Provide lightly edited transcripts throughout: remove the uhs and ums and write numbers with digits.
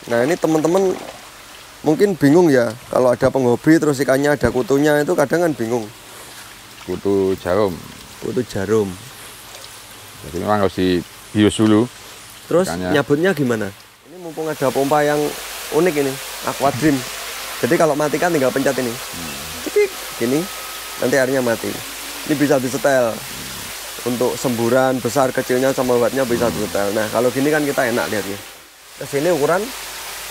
Nah ini teman-teman mungkin bingung ya, kalau ada penghobi terus ikannya ada kutunya itu kadang kan bingung. Kutu jarum. Kutu jarum. Jadi memang harus dibius dulu. Terus ikannya. nyabutnya gimana? Ini mumpung ada pompa yang unik ini, Aqua Dream. Jadi kalau matikan tinggal pencet ini. Cetik, gini, nanti airnya mati. Ini bisa disetel. Untuk semburan besar kecilnya sama wattnya bisa disetel. Nah kalau gini kan kita enak lihatnya. Terus ini ukuran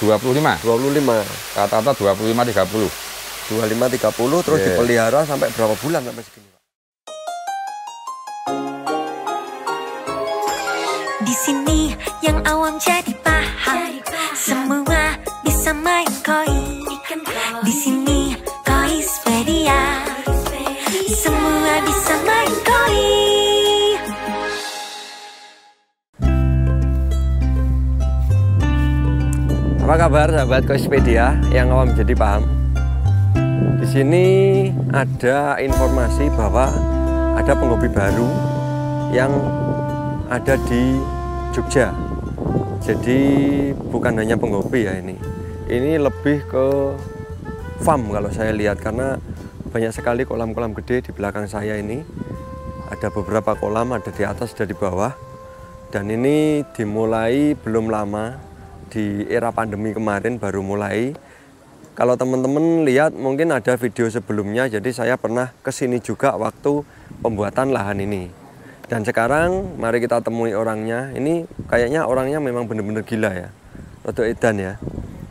25. 25. Rata-rata 25-30. 25-30 terus dipelihara sampai berapa bulan sampai segini, Pak? Di sini yang awam jadi paham. Semua bisa main koi. Di sini Koispedia. Semua bisa main koi. Apa kabar sahabat Koispedia yang awam jadi paham? Di sini ada informasi bahwa ada penghobi baru yang ada di Jogja. Jadi bukan hanya penghobi ya ini. Ini lebih ke farm kalau saya lihat karena banyak sekali kolam-kolam gede di belakang saya ini. Ada beberapa kolam, ada di atas, ada di bawah. Dan ini dimulai belum lama. Di era pandemi kemarin baru mulai. Kalau teman-teman lihat mungkin ada video sebelumnya, jadi saya pernah kesini juga waktu pembuatan lahan ini. Dan sekarang mari kita temui orangnya. Ini kayaknya orangnya memang benar-benar gila ya, Rodo Edan ya.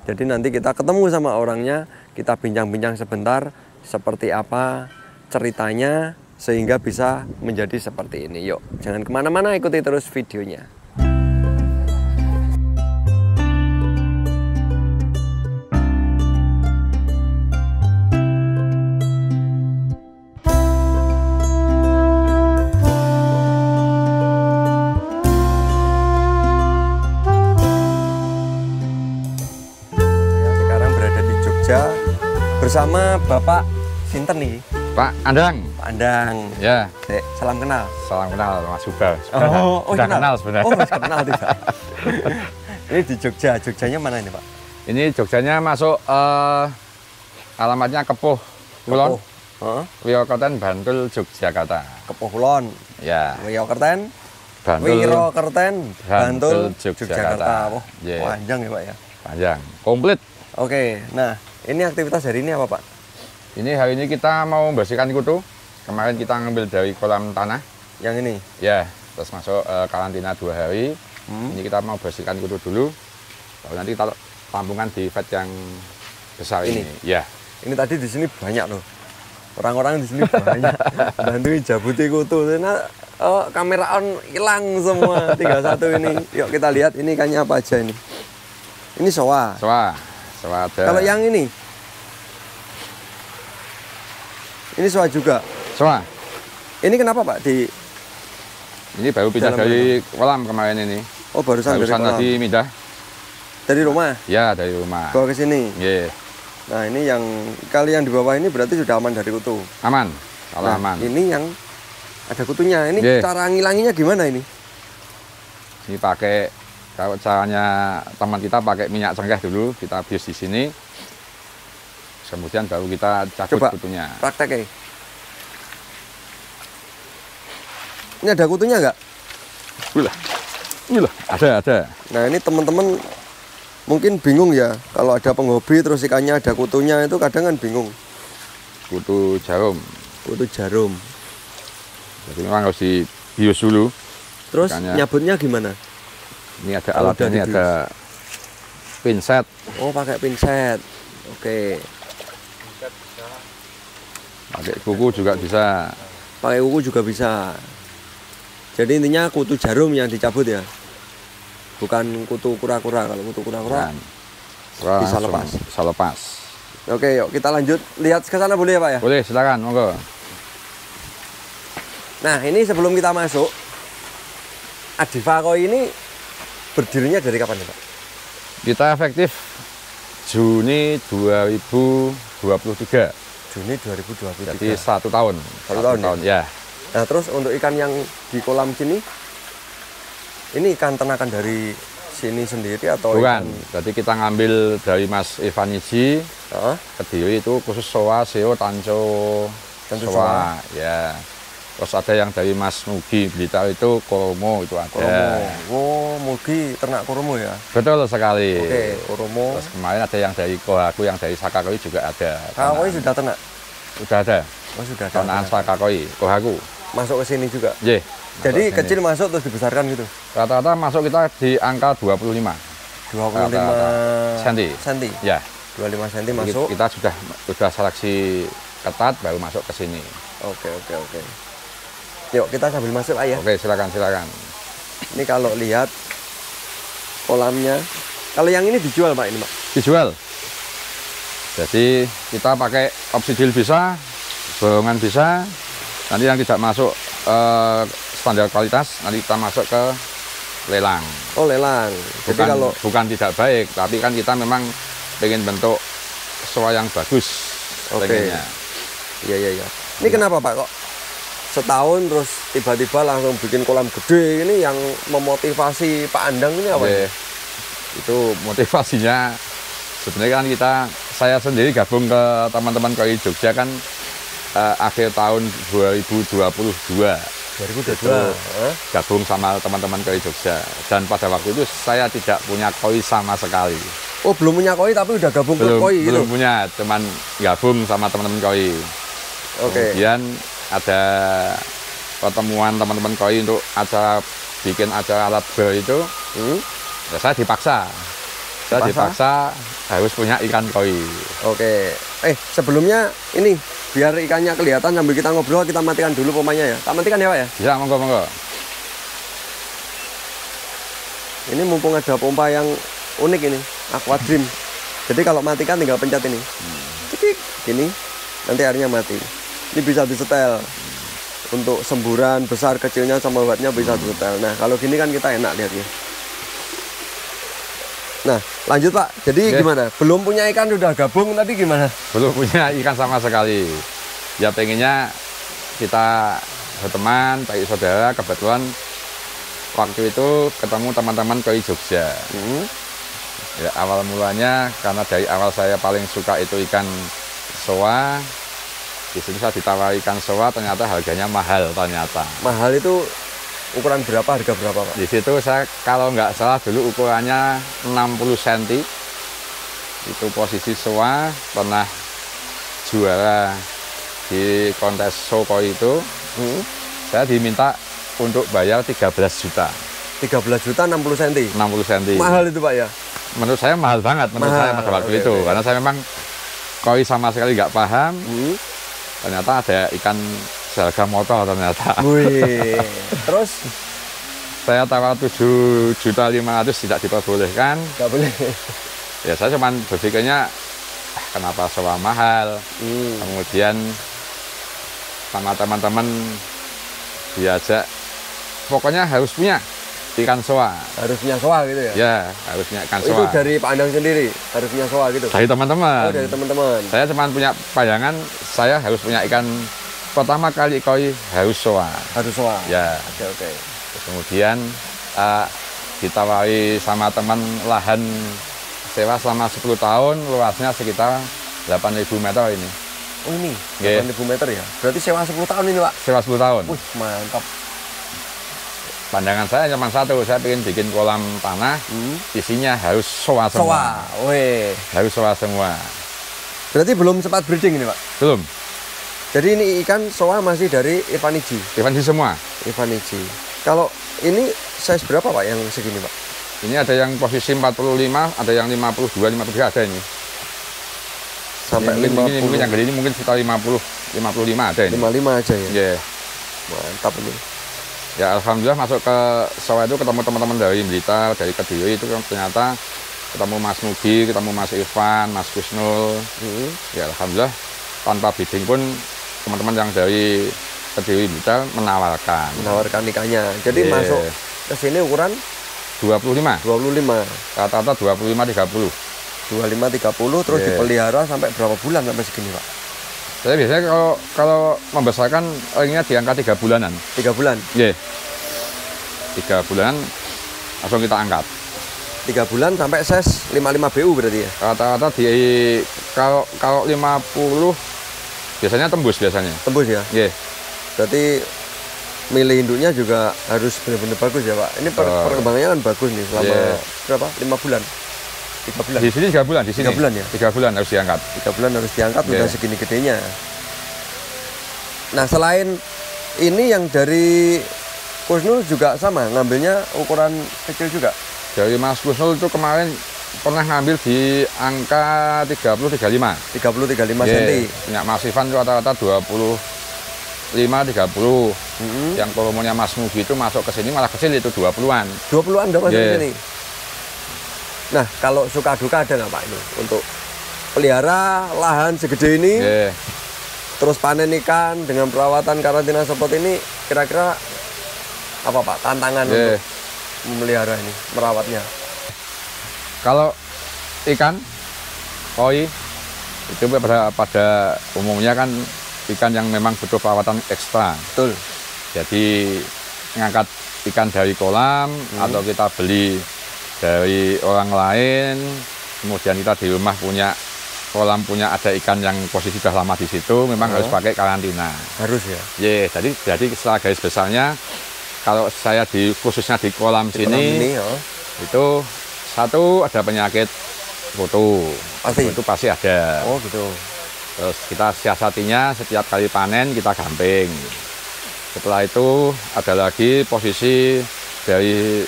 Jadi nanti kita ketemu sama orangnya, kita bincang-bincang sebentar seperti apa ceritanya sehingga bisa menjadi seperti ini. Yuk, jangan kemana-mana, ikuti terus videonya. Bersama Bapak Sinten nih? Pak Andang. Pak Andang. Ya. Salam kenal. Salam kenal Mas Subal. Sudah kenal sebenarnya. Oh, masih kenal tidak? Ini di Jogja. Jogjanya mana ini Pak? Ini Jogjanya masuk alamatnya Kepuh Kulon. Wiyokerten, Bantul, Yogyakarta. Kepuh Kulon. Ya. Wiyokerten. Bantul, Yogyakarta. Oh, panjang ya Pak ya? Panjang. Komplit. Oke. Nah, ini aktivitas hari ini apa Pak? Ini hari ini kita mau membersihkan kutu. Kemarin kita ngambil dari kolam tanah. Yang ini? Ya, terus masuk karantina 2 hari. Ini kita mau bersihkan kutu dulu. Lalu nanti kita tampungkan di vat yang besar ini. Ya. Ini tadi di sini banyak loh. Orang-orang di sini banyak. Bantuin jabuti kutu. Nah, kamera on hilang semua. Tinggal satu ini. Yuk kita lihat ini ikannya apa aja ini. Ini soa. Ada. Kalau yang ini soa juga. Soa. Ini kenapa Pak di? Ini baru pindah dari kolam kemarin ini. Oh barusan dari kolam. Tadi pindah. Dari rumah? Ya dari rumah. Bawa ke sini. Yeah. Nah ini yang kali yang di bawah ini berarti sudah aman dari kutu. Aman. Kalau aman. Ini yang ada kutunya. Ini cara ngilanginya gimana ini? Ini pakai. Kalau caranya teman kita pakai minyak cengkeh dulu, kita bius di sini. Kemudian baru kita cabut kutunya. Praktek ya. Ini ada kutunya nggak? Ada. Nah ini teman-teman mungkin bingung ya, kalau ada penghobi terus ikannya ada kutunya itu kadang kan bingung. Kutu jarum. Kutu jarum. Jadi memang harus dibius dulu. Terus nyabutnya gimana? Ini ada alatnya, ini ada pinset. Oh pakai pinset. Oke. Pakai kuku juga bisa. Pakai kuku juga bisa. Jadi intinya kutu jarum yang dicabut ya, bukan kutu kura-kura. Kalau kutu kura-kura bisa lepas. Bisa lepas. Oke, yuk kita lanjut lihat ke sana boleh ya Pak ya? Boleh, silakan, monggo. Nah ini sebelum kita masuk, Adiva Koi ini berdirinya dari kapan ya Pak? Kita efektif Juni 2023. Juni 2023. Jadi 1 tahun. 1 tahun ya. Nah terus untuk ikan yang di kolam sini, ini ikan ternakan dari sini sendiri atau Bukan, ikan? jadi kita ngambil dari Mas Ivaniji Kediri itu khusus soa, seo, tanco, soa. Ya. Terus ada yang dari Mas Mugi Blitar itu koromo itu ada. Koromo. Oh, Mugi ternak koromo ya? Betul sekali. Oke, koromo. Terus kemarin ada yang dari Kohaku, yang dari Sakakoi juga ada. Kakakoi sudah ternak? Sudah ada. Oh, sudah ada. Ternakan Sakakoi, Kohaku. Masuk ke sini juga? Iya. Jadi kecil masuk terus dibesarkan gitu? Rata-rata masuk kita di angka 25. 25 senti. Ya. 25 cm masuk. Kita sudah seleksi ketat baru masuk ke sini. Oke. Yuk kita sambil masuk ayah. Oke, silakan. Ini kalau lihat kolamnya. Kalau yang ini dijual Pak ini Pak? Dijual. Jadi kita pakai opsi deal bisa, borongan bisa. Nanti yang tidak masuk standar kualitas nanti kita masuk ke lelang. Oh lelang. Jadi kalau bukan tidak baik, tapi kan kita memang pengen bentuk soa yang bagus. Oke. Iya. Ini kenapa Pak kok setahun terus tiba-tiba langsung bikin kolam gede ini yang memotivasi Pak Andang ini apa? Itu motivasinya sebenarnya kan saya sendiri gabung ke teman-teman koi Jogja kan akhir tahun 2022 gabung sama teman-teman koi Jogja, dan pada waktu itu saya tidak punya koi sama sekali. Oh belum punya koi tapi udah gabung ke koi gitu? Belum punya, cuman gabung sama teman-teman koi. Kemudian ada pertemuan teman-teman koi untuk bikin acara alat ber itu. Ya saya dipaksa harus punya ikan koi. Oke. Sebelumnya ini biar ikannya kelihatan sambil kita ngobrol, kita matikan dulu pomanya ya. Tak matikan ya Pak ya? Ya, monggo. Ini mumpung ada pompa yang unik ini, Aqua Dream. Jadi kalau matikan tinggal pencet ini. Cetik, gini, nanti airnya mati. Ini bisa disetel. Untuk semburan besar kecilnya sama wattnya bisa disetel. Nah, kalau gini kan kita enak lihatnya. Nah, lanjut Pak. Jadi gimana? Belum punya ikan udah gabung tadi gimana? Belum punya ikan sama sekali. Ya pengennya kita berteman, baik saudara. Kebetulan waktu itu ketemu teman-teman koi Jogja. Ya, awal mulanya karena dari awal saya paling suka itu ikan soa. Di sini saya ditawari ikan soa, ternyata harganya mahal ternyata. Mahal itu ukuran berapa, harga berapa Pak? Di situ saya kalau nggak salah dulu ukurannya 60 cm. Itu posisi soa, pernah juara di kontes Sokoi itu. Saya diminta untuk bayar 13 juta. 13 juta 60 cm? 60 cm. Mahal itu Pak ya? Menurut saya mahal banget, saya pada waktu itu. Karena saya memang koi sama sekali nggak paham. Ternyata ada ikan seharga motor ternyata. Wih. Terus saya tawar 7.500.000 tidak diperbolehkan. Nggak boleh. Ya saya cuma berpikirnya kenapa soa mahal. Kemudian sama teman-teman diajak, pokoknya harus punya ikan soa. Harus punya soa gitu ya? Ya, harus punya ikan soa. Itu dari Pak Andang sendiri harus punya soa gitu? Dari teman-teman. Oh, dari teman-teman. Saya cuma punya bayangan saya harus punya ikan, pertama kali koi harus soa. Harus soa? Ya. Oke. Kemudian ditawari sama teman lahan sewa selama 10 tahun, luasnya sekitar 8.000 meter ini. Oh ini? 8.000 meter ya? Berarti sewa 10 tahun ini Pak? Sewa 10 tahun. Wih, mantap. Pandangan saya cuma satu, saya ingin bikin kolam tanah, isinya harus soa semua. Soa, weh. Harus soa semua. Berarti belum sempat breeding ini Pak? Belum. Jadi ini ikan soa masih dari Ivaniji? Ivaniji semua. Ivaniji. Kalau ini size berapa Pak yang segini Pak? Ini ada yang posisi 45, ada yang 52, 53 ada ini. Sampai ini, 50. Ini mungkin yang gede ini mungkin sekitar 50, 55 ada ini. 55 aja ya? Iya. Mantap ini. Ya alhamdulillah masuk ke soa itu ketemu teman-teman dari Blitar, dari Kediri itu ternyata ketemu Mas Mugi, ketemu Mas Irfan, Mas Kusnul. Ya alhamdulillah tanpa bidding pun teman-teman yang dari Kediri Blitar menawarkan ikannya. Jadi masuk ke sini ukuran 25. Rata-rata 25 30. 25-30 terus dipelihara sampai berapa bulan sampai segini Pak? Saya biasanya kalau membesarkan ringnya di angka 3 bulanan. 3 bulan? Iya. 3 bulan langsung kita angkat. 3 bulan sampai ses 55 BU berarti ya? Rata-rata di kalau 50 biasanya tembus biasanya. Tembus ya? Iya. Berarti milih induknya juga harus benar-benar bagus ya Pak? Ini perkembangannya kan bagus nih selama berapa? 5 bulan? 3 bulan? Di sini 3 bulan, di sini. 3 bulan ya? 3 bulan harus diangkat. 3 bulan harus diangkat, udah segini gedenya. Nah selain ini yang dari Kusnul juga sama, ngambilnya ukuran kecil juga? Dari Mas Kusnul itu kemarin pernah ngambil di angka 30-35. 30-35 cm. Punya Mas Ivan itu rata-rata 25-30. Yang volumenya Mas Mugi itu masuk ke sini malah kecil, itu 20-an. 20-an udah masuk ke sini? Nah, kalau suka duka ada nggak Pak ini? Untuk pelihara lahan segede ini, terus panen ikan dengan perawatan karantina seperti ini, kira-kira apa Pak tantangan untuk memelihara ini, merawatnya? Kalau ikan koi itu pada umumnya kan ikan yang memang butuh perawatan ekstra. Betul. Jadi ngangkat ikan dari kolam atau kita beli dari orang lain, kemudian kita di rumah punya kolam, punya ada ikan yang posisi sudah lama di situ, memang harus pakai karantina. Harus ya? Jadi setelah garis besarnya, kalau saya khususnya di kolam sini, itu satu ada penyakit kutu. Itu pasti ada. Oh gitu. Terus kita siasatinya setiap kali panen kita gamping. Setelah itu ada lagi posisi dari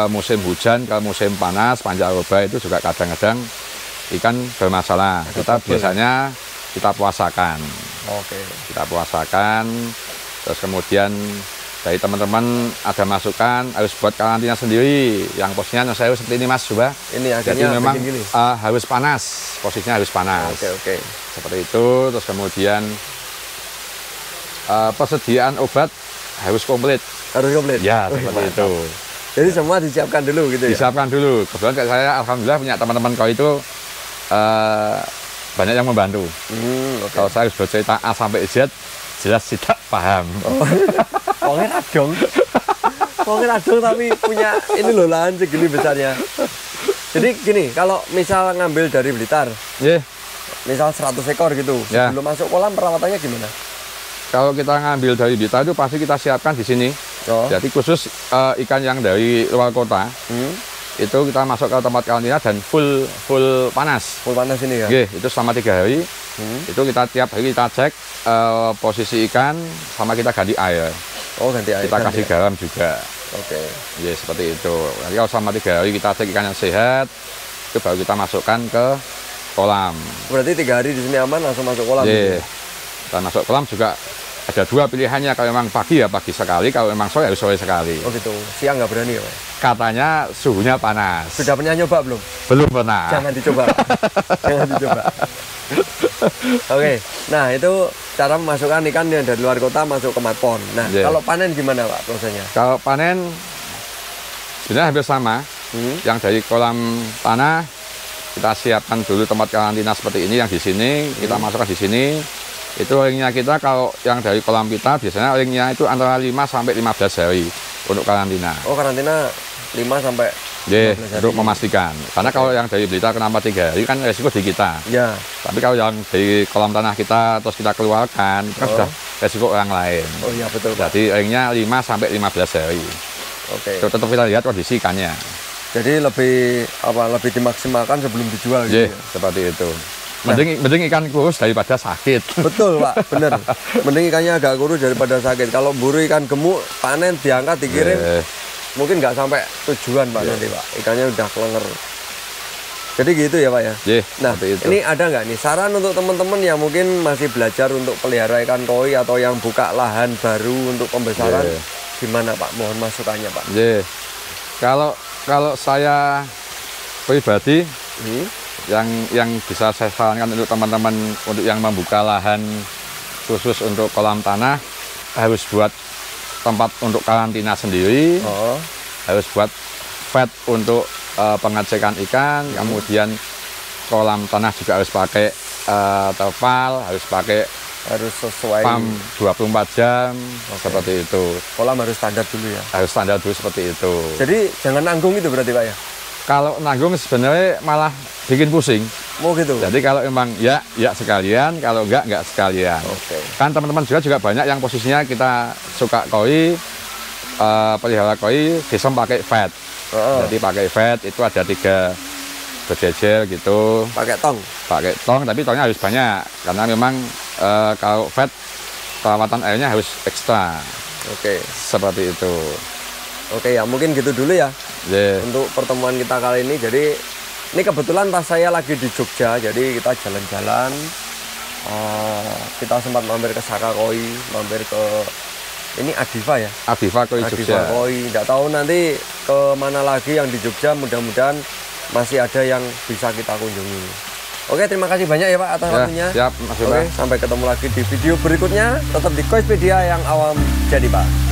musim hujan ke musim panas, pancaroba itu juga kadang-kadang ikan bermasalah. Kita biasanya kita puasakan. Kita puasakan. Terus kemudian dari teman-teman ada masukan harus buat karantina sendiri. Yang posisinya saya seperti ini Mas, coba. Ini jadi memang harus panas, posisinya harus panas. Seperti itu. Terus kemudian persediaan obat harus komplit. Harus komplit? Ya, seperti itu. Jadi semua disiapkan dulu gitu ya? Disiapkan dulu. Kebetulan saya alhamdulillah punya teman-teman kau itu banyak yang membantu. Kalau saya sudah cerita A sampai Z, jelas tidak paham. Pokoknya radong tapi punya ini loh lahan segini besarnya. Jadi gini, kalau misal ngambil dari Blitar, misal 100 ekor gitu, sebelum masuk kolam perawatannya gimana? Kalau kita ngambil dari Blitar itu pasti kita siapkan di sini. Jadi khusus ikan yang dari luar kota, itu kita masuk ke tempat karantina dan full panas. Full panas ini ya? Itu selama 3 hari. Itu kita tiap hari kita cek posisi ikan, sama kita ganti air. Ganti air. Kita kasih garam juga. Seperti itu. Jadi kalau selama 3 hari kita cek ikan yang sehat, itu baru kita masukkan ke kolam. Berarti 3 hari di sini aman, langsung masuk kolam? Kita masuk kolam juga ada 2 pilihannya. Kalau memang pagi ya pagi sekali, kalau memang sore harus sore sekali. Oh gitu. Siang nggak berani ya Pak? Katanya suhunya panas. Sudah pernah nyoba belum? Belum pernah. Jangan dicoba. Jangan dicoba. Nah itu cara memasukkan ikan yang dari luar kota masuk ke matpon. Nah kalau panen gimana Pak prosesnya? Kalau panen sebenarnya hampir sama. Yang dari kolam tanah kita siapkan dulu tempat karantina seperti ini, yang di sini kita masukkan di sini. Itu ringnya kita, kalau yang dari kolam kita biasanya ringnya itu antara 5 sampai 15 hari untuk karantina. Karantina 5 sampai 15 hari. Untuk memastikan. Karena kalau yang dari Blitar kenapa 3 hari kan resiko di kita. Tapi kalau yang dari kolam tanah kita terus kita keluarkan, kan sudah resiko orang lain. Betul. Jadi ringnya 5 sampai 15 hari. Itu tetap kita lihat kondisi ikannya. Jadi lebih dimaksimalkan sebelum dijual gitu ya? Seperti itu. Mending ikan kurus daripada sakit. Betul Pak, bener. Mending ikannya agak kurus daripada sakit. Kalau buru ikan gemuk, panen, diangkat, dikirim, mungkin nggak sampai tujuan Pak nanti Pak. Ikannya udah kelenger. Jadi gitu ya Pak ya? Nah, ini ada nggak nih saran untuk teman-teman yang mungkin masih belajar untuk pelihara ikan koi atau yang buka lahan baru untuk pembesaran? Gimana Pak? Mohon masukannya Pak. Kalau saya pribadi, yang bisa saya sarankan untuk teman-teman untuk yang membuka lahan khusus untuk kolam tanah, harus buat tempat untuk karantina sendiri, harus buat vet untuk pengecekan ikan, kemudian kolam tanah juga harus pakai terpal, harus sesuai pam 24 jam, seperti itu. Kolam harus standar dulu ya? Harus standar dulu seperti itu. Jadi jangan nanggung itu berarti Pak ya? Kalau nanggung sebenarnya malah bikin pusing. Mau gitu. Jadi kalau emang ya sekalian, kalau enggak sekalian. Oke. Kan teman-teman juga banyak yang posisinya kita suka koi, pelihara koi, sistem pakai vet. Jadi pakai vet itu ada 3 berjejer gitu. Pakai tong. Pakai tong, tapi tongnya harus banyak karena memang kalau vet perawatan airnya harus ekstra. Oke. Seperti itu. Oke ya, mungkin gitu dulu ya. Untuk pertemuan kita kali ini. Jadi ini kebetulan pas saya lagi di Jogja, jadi kita jalan-jalan. Kita sempat mampir ke Saka Koi, mampir ke ini Adiva ya. Adiva Koi Jogja. Adiva Koi. Nggak tahu nanti ke mana lagi yang di Jogja. Mudah-mudahan masih ada yang bisa kita kunjungi. Oke, terima kasih banyak ya Pak atas waktunya. Siap, Mas Bima. Oke, sampai ketemu lagi di video berikutnya. Tetap di Koispedia yang awam jadi Pak.